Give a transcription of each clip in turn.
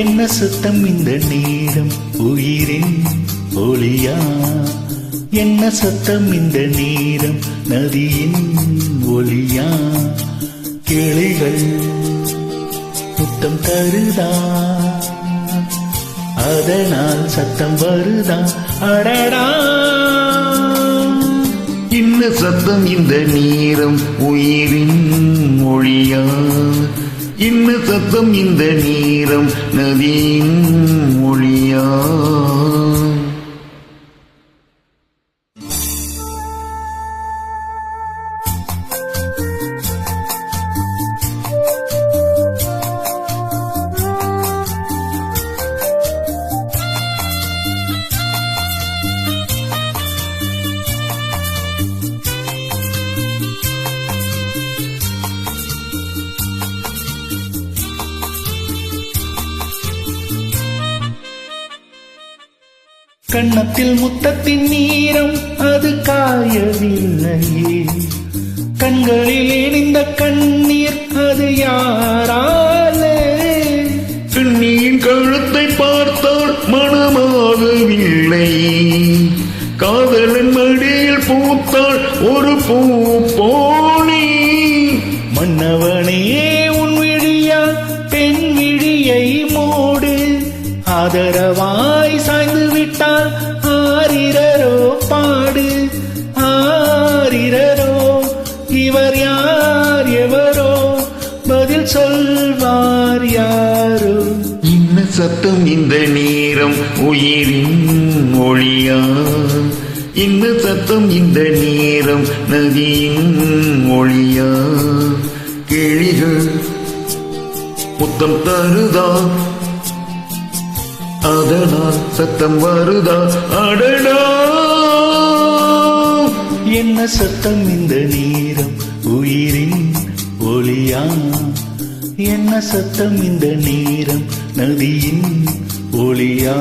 என்ன சத்தம் இந்த நேரம் உயிரின் ஒளியா? என்ன சத்தம் இந்த நேரம் நதியின் ஒளியா? கிளிகள் முத்தம் தருதா, அதனால் சத்தம் வருதா? அடடா, என்ன சத்தம் இந்த நேரம் உயிரின் மொழியா? என்ன சத்தம் இந்த நேரம் நதியின் மொழியா? கன்னத்தில் முத்தத்தின் நீரம் அது காயவில்லையே, கண்களில் எரிந்த கண்ணீர் அது யாராலே? கண்ணியின் கழுத்தை பார்த்தால் மனமாகவில்லை, காதலன் மடியில் பூத்தாள் ஒரு பூ போனி. மன்னவனே உன் விழியால் பெண் விழியை மூடு, ஆதரவாய் சாய்ந்து விட்டால் ஆரிரரோ பாடு. ஆரிரரோ இவர் யார் எவரோ, பதில் சொல்வார் யாரோ? என்ன சத்தம் இந்த நேரம் உயிரின் ஒளியா? என்ன சத்தம் இந்த நேரம் நதியின் ஒளியா? கிளிகள் முத்தம் தருதா, அதனால் சத்தம் வருதா? அடடா, என்ன சத்தம் இந்த நேரம் உயிரின் ஒளியா? என்ன சத்தம் இந்த நேரம் நதியின் ஒளியா?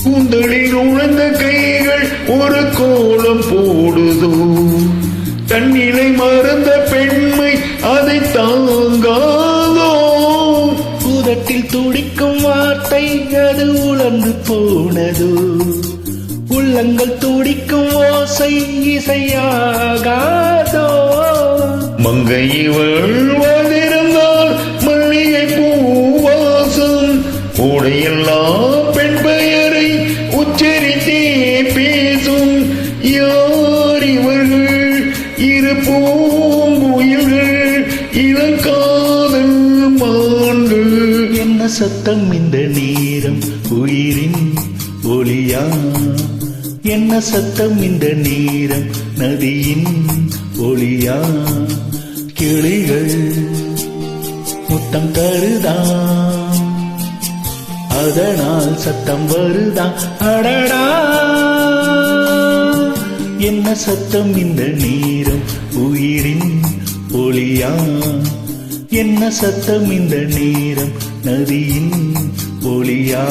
கூந்தலில் உழந்த கைகள் ஒரு கோலம் போடுதோ, தன்னிலை மறந்த பெண்மை அதை தாங்காதோ. உதட்டில் துடிக்கும் வார்த்தை அது உலர்ந்து போனதோ, உள்ளங்கள் துடிக்கும் ஓசை இசையாகாதோ. மங்கை இவள் வந்திருந்தால் மல்லிகை பூவாசம், உடையெல்லாம் பெண் பெயரை உச்சரித்தே பேசும். யார் இவர்கள்? இரு பூங்குயில்கள், இளங்காதல் மான்கள். என்ன சத்தம் இந்த நேரம் உயிரின் ஒளியா? என்ன சத்தம் இந்த நேரம் நதியின் ஒளியா? கிளிகள் முத்தம் தருதா, அதனால் சத்தம் வருதா? அடடா, என்ன சத்தம் இந்த நேரம் உயிரின் ஒளியா? என்ன சத்தம் இந்த நேரம் நதியின் ஒளியா?